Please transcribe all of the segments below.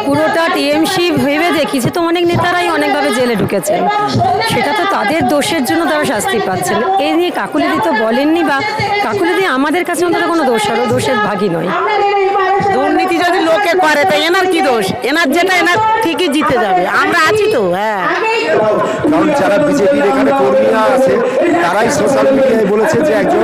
পুরোটা টিএমসি ভেবে দেখিয়েছে তো, অনেক নেতারাই অনেকভাবে জেলে ঢুকেছেন, সেটা তো তাদের দোষের জন্য তারা শাস্তি পাচ্ছেন। এই নিয়ে কাকুলিদি তো বলেননি, বা কাকুলিদি আমাদের কাছে অন্তত কোনো দোষের ভাগী নয়। দুর্নীতি যদি লোকে করে তো এনার কি দোষ? এনার যেটা এনার ঠিকই জিতে যাবে, আমরা আছি তো। হ্যাঁ, কারণ যারা বিজেপির এখানে কর্মীরা আছে তারাই সোশ্যাল মিডিয়ায় বলেছে যে একজন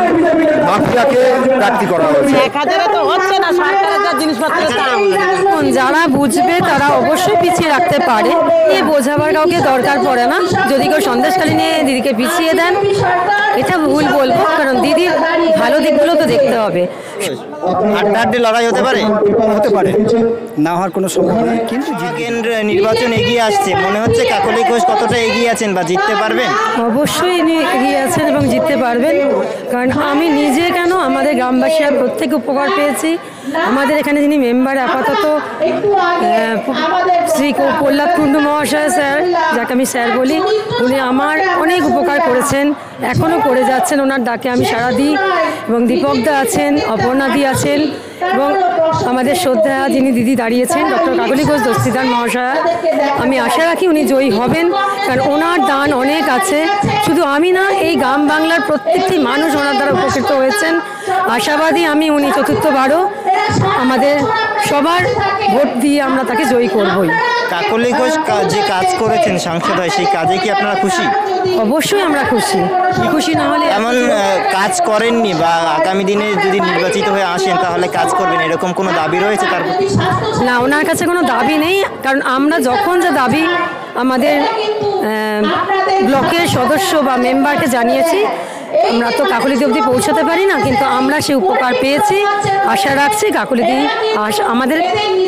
মাফিয়াকে প্রার্থী করা হয়েছে। 1000-এ তো হচ্ছে না সরকারের যা জিনিসপত্রের দাম। এখন যারা বুঝবে তারা অবশ্যই পিছিয়ে রাখতে পারে, এ বোঝাবার কাউকে দরকার পড়ে না। যদি কেউ সন্দেশখালী নিয়ে দিদিকে পিছিয়ে দেন, এটা ভুল বলবো, কারণ দিদির ভালো দিকগুলো তো দেখতে হবে। হাড্ডাহাড্ডি লড়াই হতে পারে, না হওয়ার কোনো সম্ভাবনা নেই। কিন্তু কেন্দ্র নির্বাচন এগিয়ে আসছে, মনে হচ্ছে কাকলি ঘোষ কতটা এগিয়ে আছেন বা জিততে পারবেন? অবশ্যই ইনি এগিয়ে আছেন এবং জিততে পারবেন, কারণ আমি নিজে কেন, আমাদের গ্রামবাসীরা প্রত্যেক উপকার পেয়েছি। আমাদের এখানে যিনি মেম্বার আপাতত শ্রী প্রহ্লাদ কুণ্ডু মহাশয় স্যার, যাকে আমি স্যার বলি, উনি আমার অনেক উপকার করেছেন, এখনও করে যাচ্ছেন। ওনার ডাকে আমি সাড়া দিই। এবং দীপকদা আছেন, অপর্ণাদি আছেন, এবং আমাদের শ্রদ্ধা যিনি দিদি দাঁড়িয়েছেন ডক্টর কাকলি ঘোষ দস্তিদার মহাশয়া, আমি আশা রাখি উনি জয়ী হবেন, কারণ ওনার দান অনেক আছে। শুধু আমি না, এই গ্রাম বাংলার প্রত্যেকটি মানুষ ওনার দ্বারা উপকৃত হয়েছেন। আশাবাদী আমি, উনি চতুর্থবারও আমাদের সবার ভোট দিয়ে আমরা তাকে জয়ী করবই। কাকলি ঘোষ যে কাজ করেছেন সাংসদ হয়, সেই কাজে কি আপনারা খুশি? অবশ্যই আমরা খুশি, খুশি না হলে এমন কাজ করেননি বা আগামী দিনে যদি নির্বাচিত হয়ে আসেন তাহলে কাজ করবেন, এরকম কোনো দাবি রয়েছে তার প্রতি? না, ওনার কাছে কোনো দাবি নেই, কারণ আমরা যখন যে দাবি আমাদের ব্লকের সদস্য বা মেম্বারকে জানিয়েছি, আমরা তো কাকলিদি অবধি পৌঁছাতে পারি না, কিন্তু আমরা সে উপকার পেয়েছি। আশা রাখছি কাকলিদি আমাদের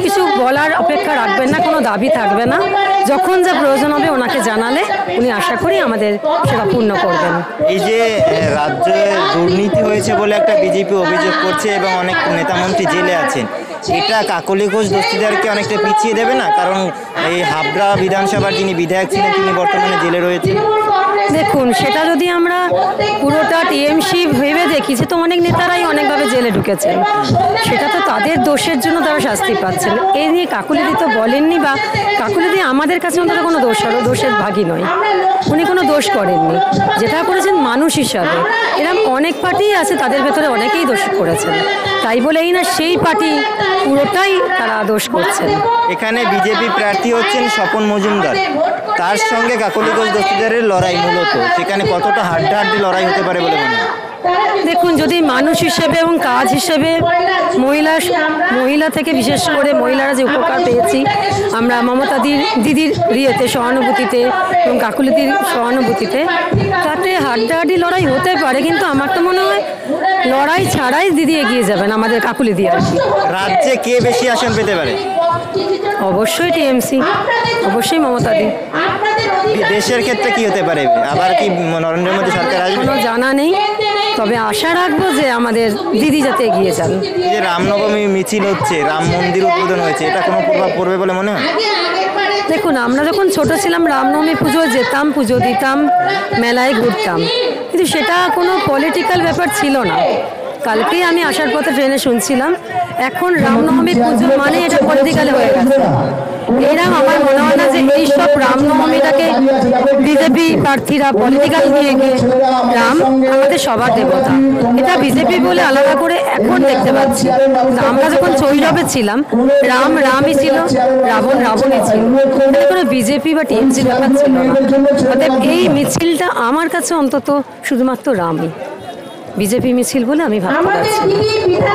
কিছু বলার অপেক্ষা রাখবেন না, কোনো দাবি থাকবে না। যখন যা প্রয়োজন হবে ওনাকে জানালে উনি আশা করি আমাদের সেটা পূর্ণ করবেন। এই যে রাজ্যে দুর্নীতি হয়েছে বলে একটা বিজেপি অভিযোগ করছে এবং অনেক নেতামন্ত্রী জেলে আছেন, এটা কাকলি ঘোষ দস্তিদারকে অনেকটা পিছিয়ে দেবে না? কারণ এই হাবড়া বিধানসভার যিনি বিধায়ক ছিলেন তিনি বর্তমানে জেলে রয়েছেন। দেখুন, সেটা যদি আমরা পুরোটা টিএমসি ভেবে দেখিয়েছে তো, অনেক নেতারাই অনেকভাবে জেলে ঢুকেছেন, সেটা তো তাদের দোষের জন্য তারা শাস্তি পাচ্ছেন। এই নিয়ে কাকুলিদি তো বলেননি, বা কাকুলিদি আমাদের কাছে অন্তত কোনো দোষের ভাগী নয়। উনি কোনো দোষ করেননি, যেটা করেছেন মানুষ হিসাবে। এরকম অনেক পার্টি আছে, তাদের ভেতরে অনেকেই দোষ করেছেন, তাই বলেই না সেই পার্টি পুরোটাই তারা দোষ করছেন। এখানে বিজেপি প্রার্থী হচ্ছেন স্বপন মজুমদার, তার সঙ্গে কাকলি ঘোষ দস্তিদারের লড়াই মূলত, সেখানে কতটা হাড্ডাহাড্ডি লড়াই হতে পারে বলে মনে হয়? দেখুন, যদি মানুষ হিসেবে এবং কাজ হিসেবে মহিলা থেকে বিশেষ করে মহিলারা যে উপকার পেয়েছি আমরা মমতা দিদির ইয়েতে সহানুভূতিতে এবং কাকুলিদির সহানুভূতিতে, তাতে হাড্ডাহাড্ডি লড়াই হতে পারে, কিন্তু আমার তো মনে হয় লড়াই ছাড়াই দিদি এগিয়ে যাবেন, আমাদের কাকুলিদি আর কি। রাজ্যে কে বেশি আসন পেতে পারে? অবশ্যই টিএমসি, অবশ্যই মমতা দি। দেশের ক্ষেত্রে কি হতে পারে? আবার কি নরেন্দ্র মোদী সরকার আসবে? কোনো জানা নেই, তবে আশা রাখবো যে আমাদের দিদি যাতে এগিয়ে যান। যে রামনবমী মিছিল হচ্ছে, রাম মন্দির উদ্বোধন হয়েছে, এটা কোনো প্রভাব পড়বে বলে মনে হয়? দেখুন, আমরা যখন ছোট ছিলাম রামনবমী পুজো যেতাম, পুজো দিতাম, মেলায় ঘুরতাম, কিন্তু সেটা কোনো পলিটিক্যাল ব্যাপার ছিল না। কালকেই আমি আসার পথে ট্রেনে শুনছিলাম, এখন রামনবমী পুজো মানে এটা পলিটিক্যালে হয়ে গেছে। এরকম আমার মনে হয় না যে এইসব রামনবমীটাকে বিজেপি প্রার্থীরা পলিটিক্যাল নিয়ে গিয়ে, রাম আমাদের সবার দেবতা, এটা বিজেপি বলে আলাদা করে এখন দেখতে পাচ্ছি। আমরা যখন শৈশবে ছিলাম রাম রামই ছিল, রাবণ রাবণই ছিল, এটা কোনো বিজেপি বা টিএমসির ব্যাপার ছিল না। অতএব এই মিছিলটা আমার কাছে অন্তত শুধুমাত্র রামই, বিজেপি মিছিল বলে আমি ভাবতে পারছি না।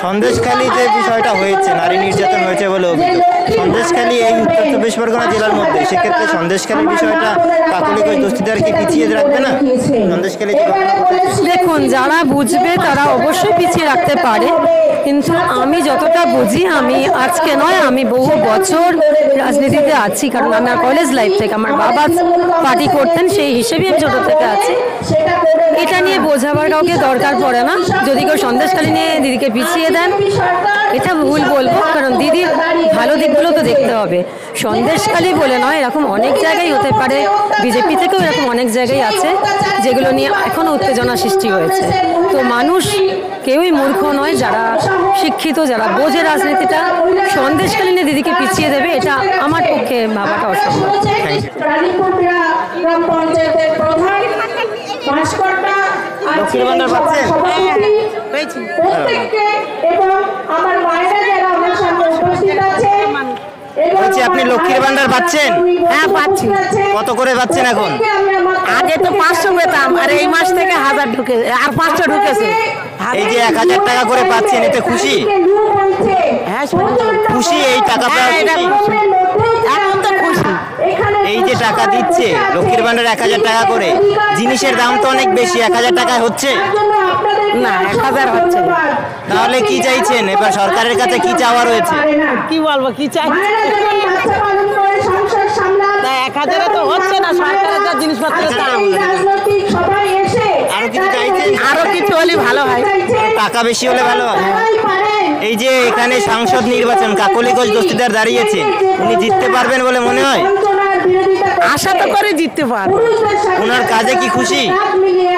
সন্দেশখালী যে বিষয়টা হয়েছে, নারী নির্যাতন হয়েছে বলে অভিযোগ, সন্দেশখালী এই উত্তর চব্বিশ পরগনা জেলার মধ্যে, সেক্ষেত্রে সন্দেশখালীর বিষয়টা কাকলি ঘোষ দস্তিদারকে পিছিয়ে রাখবে না? সন্দেশখালী দেখুন, যারা বুঝবে তারা অবশ্যই পিছিয়ে রাখতে পারে, কিন্তু আমি যতটা বুঝি, আমি আজকে নয়, আমি বহু বছর রাজনীতিতে আছি, কারণ আমার কলেজ লাইফ থেকে আমার বাবা পার্টি করতেন, সেই হিসেবে আমি ছোটো থেকে আছি। এটা নিয়ে বোঝাবার কাউকে দরকার পড়ে না। যদি কেউ সন্দেশখালী নিয়ে দিদিকে পিছিয়ে দেন, এটা ভুল বলবো, কারণ দিদির ভালো দিকগুলো তো দেখতে হবে। সন্দেশখালী বলে নয়, এরকম অনেক জায়গায় হতে পারে, বিজেপি থেকেও এরকম অনেক জায়গায় আছে যেগুলো নিয়ে এখনও উত্তেজনা সৃষ্টি হয়েছে। তো মানুষ কেউই মূর্খ নয়, যারা শিক্ষিত, যারা বোঝে রাজনীতিটা, সন্দেশখালী নিয়ে দিদিকে পিছিয়ে দেবে এটা আমার পক্ষে ভাবাটা অসম্ভব। লক্ষ্মীর ভান্ডার পাচ্ছেন? বলছি আপনি লক্ষ্মীর ভান্ডার পাচ্ছেন? হ্যাঁ পাচ্ছি। কত করে পাচ্ছেন এখন? আগে তো 500 পেতাম, আর এই মাস থেকে 1000 ঢুকে আর 500 ঢুকেছে। এই যে 1000 টাকা করে পাচ্ছেন, এতে খুশি? হ্যাঁ খুশি এই টাকা পাওয়া খুশি? এখন তো খুশি। এই যে টাকা দিচ্ছে লক্ষ্মীর ভান্ডার 1000 টাকা করে, জিনিসের দাম তো অনেক বেশি, 1000 টাকায় হচ্ছে না, 1000 হচ্ছে না। তাহলে কি চাইছেন এবার সরকারের কাছে, কি চাওয়া রয়েছে? কি বলবো, কি চাই? 1000 তো হচ্ছে না, সরকারের যা জিনিসপত্রের দাম। আরো কিছু চাইছেন? আরো কিছু হলে ভালো হয়। টাকা বেশি হলে ভালো হয়। এই যে এখানে সাংসদ নির্বাচন, কাকলি ঘোষ দস্তিদার দাঁড়িয়েছে, উনি জিততে পারবেন বলে মনে হয়? আশা তো করে জিততে পারবো। ওনার কাজে কি খুশি?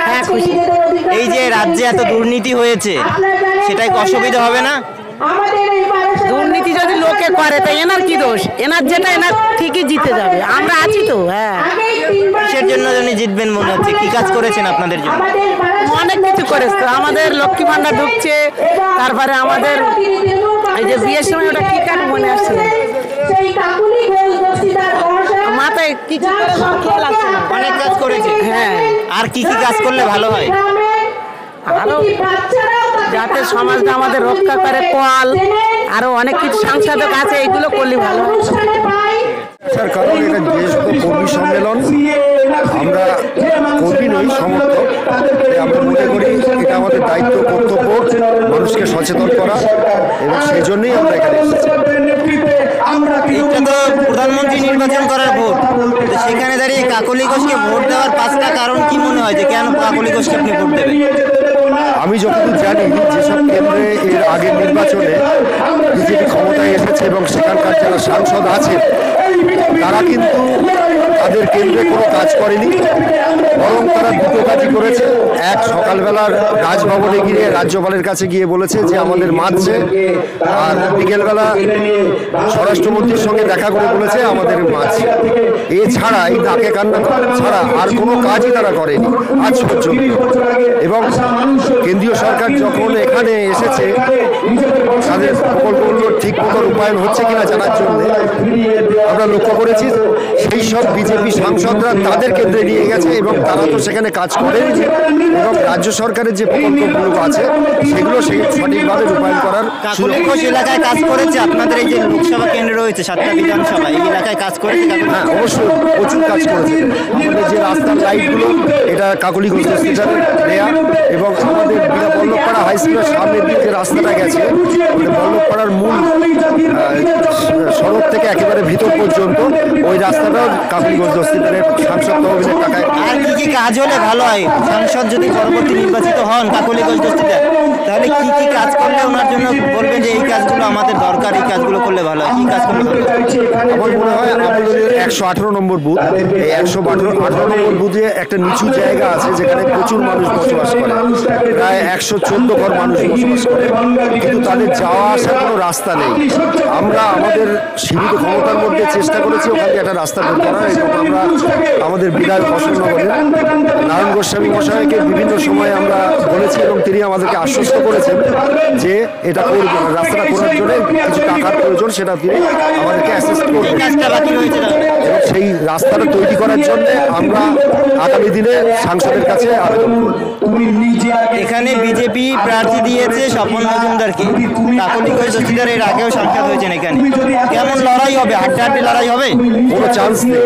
হ্যাঁ খুশি। এই যে রাজ্যে এত দুর্নীতি হয়েছে, সেটাই অসুবিধা হবে না? দুর্নীতি যদি লোকে করে তাই এনার কি দোষ? এনার যেটা এনার ঠিকই জিতে যাবে, আমরা আছি তো। হ্যাঁ, কিসের জন্য উনি জিতবেন মনে হচ্ছে? কি কাজ করেছেন আপনাদের জন্য? অনেক কিছু করেছে তো। আমাদের লক্ষ্মী ভান্ডার ঢুকছে, তারপরে আমাদের এই যে বিয়ের সময় ওটা কি কাজ মনে আসছে না। মাথায় কিছু করে সব খেয়াল আসছে না। অনেক কাজ করেছে। হ্যাঁ, আর কি কি কাজ করলে ভালো হয়? আরো যাতে সমাজটা আমাদের রক্ষা করে, কল আরো অনেক কিছু সাংসদক আছে, এইগুলো করলে ভালো হয়। স্যার, কারণ এটা যেহেতু কর্মী সম্মেলন, আমরা কর্মী নই, সমর্থক। আমরা মনে করি এটা আমাদের দায়িত্ব, কর্তব্য মানুষকে সচেতন করা, এবং সেই জন্যই আমরা এখানে এসেছি। এটা তো প্রধানমন্ত্রী নির্বাচন করার ভোট, তো সেখানে দাঁড়িয়ে কাকলি ঘোষকে ভোট দেওয়ার 5টা কারণ কি মনে হয় যে কেন কাকলি ঘোষকে আপনি ভোট দেবেন? আমি যতদূর জানি, যেসব কেন্দ্রে এর আগের নির্বাচনে বিজেপি ক্ষমতায় এসেছে এবং সেখানকার যারা সাংসদ আছে, তারা কিন্তু তাদের কেন্দ্রে কোনো কাজ করেনি, বরং তারা দুটো কাজই করেছে। এক, সকালবেলার রাজভবনে গিয়ে রাজ্যপালের কাছে গিয়ে বলেছে যে আমাদের মারছে, আর বিকেলবেলা স্বরাষ্ট্রমন্ত্রীর সঙ্গে দেখা করে বলেছে আমাদের মারছে। এছাড়া এই নাকে কান্না ছাড়া আর কোনো কাজই তারা করেনি আজ পর্যন্ত। এবং কেন্দ্রীয় সরকার যখন এখানে এসেছে, তাদের প্রকল্পগুলো ঠিক মতো রূপায়ণ হচ্ছে কিনা জানার জন্য আমরা লক্ষ্য করেছি সেই সব বিজেপি সাংসদরা তাদের কেন্দ্রে নিয়ে গেছে, এবং তারা তো সেখানে কাজ করেনি, এবং রাজ্য সরকারের যে প্রকল্পগুলো আছে সেগুলো সঠিকভাবে রূপায়ণ করার কাকলি ঘোষ এলাকায় কাজ করেছে? আপনাদের এই যে লোকসভা কেন্দ্র রয়েছে 7টা বিধানসভা, এই এলাকায় কাজ করেছে কাকলি? হ্যাঁ, অবশ্যই প্রচুর কাজ করেছে। আমাদের যে রাস্তার লাইটগুলো, এটা কাকলি ঘোষ দস্তিদারের দেয়া, এবং আমাদের বল্লভপাড়া হাই স্কুলের সামনে দিয়ে যে রাস্তাটা গেছে, বল্লভপাড়ার মূল সড়ক থেকে একেবারে ভিতর পর্যন্ত ওই রাস্তাটাও কাকলি ঘোষ দস্তিদারের সাংসদ তহবিলের টাকায়। আর কি কি কাজ হলে ভালো হয়? সাংসদ যদি পরবর্তী নির্বাচিত হন কাকলি ঘোষ দস্তিদার, তাহলে কি কি কাজ করলে ওনার জন্য বলবেন যে এই কাজগুলো আমাদের দরকার, এই কাজগুলো করলে ভালো হয়? কি কাজ করলে ভালো হয়? আমার মনে হয় আমাদের 118 নম্বর বুথ, এই 118 নম্বর বুথে একটা নিচু জায়গা আছে যেখানে প্রচুর মানুষ বসবাস করে, প্রায় 114 ঘর মানুষ বসবাস করে, কিন্তু তাদের যাওয়া আসার কোনো রাস্তা নেই। আমরা আমাদের সীমিত ক্ষমতার মধ্যে চেষ্টা করেছি ওখানে একটা রাস্তা বের করার, এবং আমরা আমাদের বিধায়ক অশোকনগরের নারায়ণ গোস্বামী মশাইকে বিভিন্ন সময় আমরা বলেছি, এবং তিনি আমাদেরকে আশ্বস্ত করেছেন যে এটা করবেন, রাস্তাটা করার জন্য কিছু টাকার প্রয়োজন, সেটা তিনি আমাদেরকে অ্যাসিস্ট করবেন। কাজটা বাকি রয়েছে তাহলে? এবং সেই রাস্তাটা তৈরি করার জন্য আমরা আগামী দিনে সাংসদের কাছে আবেদন করব। এখানে বিজেপি প্রার্থী দিয়েছে স্বপন মজুমদারকে, কাকলি ঘোষ দস্তিদার এর আগেও সাংসদ হয়েছেন এখানে। কেমন লড়াই হবে? হাড্ডাহাড্ডি লড়াই হবে? কোনো চান্স নেই,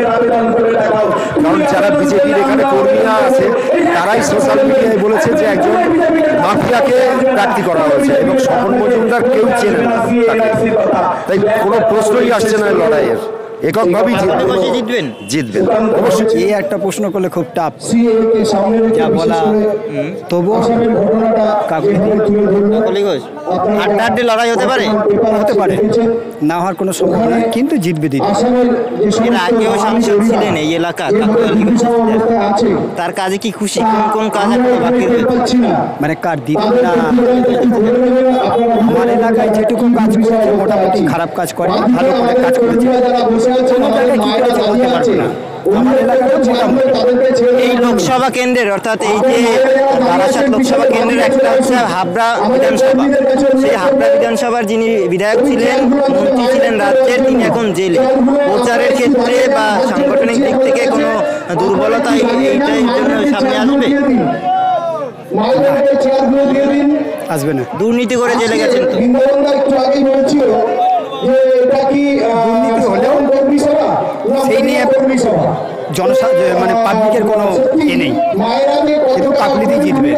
কারণ যারা বিজেপির এখানে কর্মীরা আছে তারাই সোশ্যাল মিডিয়ায় বলেছে যে একজন মাফিয়াকে প্রার্থী করা হয়েছে, এবং স্বপন মজুমদার কেউ চেনে না তাকে। তাই কোনো প্রশ্নই আসছে না লড়াইয়ের। এককভাবেই কাকলি জিতবেন? জিতবেন অবশ্যই। এই একটা প্রশ্ন করলে খুব টাফ যা বলা, তবুও কাকলি কাকলি ঘোষ হাড্ডাহাড্ডি লড়াই হতে পারে? হতে পারে, না হওয়ার কোনো সম্ভাবনা নেই, কিন্তু জিতবে দিদি। এর আগেও সাংসদ ছিলেন এই এলাকা কাকলি ঘোষ। তার কাজে কি খুশি? কোন কোন কাজ এখনো বাকি রয়েছে? মানে কার দিদি না, আমার এলাকায় যেটুকু কাজ করেছে মোটামুটি খারাপ কাজ করে, ভালো করে কাজ করেছে। কোনো জায়গায় কি করেছে বলতে পারবো না, আমার এলাকাটা মোটামুটি। এই লোকসভা কেন্দ্রের অর্থাৎ এই যে বারাসাত লোকসভা কেন্দ্রের একটা হচ্ছে হাবড়া বিধানসভা। সেই হাবড়া বিধানসভার যিনি বিধায়ক ছিলেন, মন্ত্রী ছিলেন রাজ্যের, তিনি এখন জেলে। প্রচারের ক্ষেত্রে বা সাংগঠনিক দিক থেকে কোনো দুর্বলতা এইটাই জন্য সামনে আসবে? আসবে না, দুর্নীতি করে জেলে গেছেন তো। দুর্নীতি হলেও সেই নিয়ে মানে পাবলিকের কোনো এ নেই, কিন্তু কাকলিতেই জিতবে।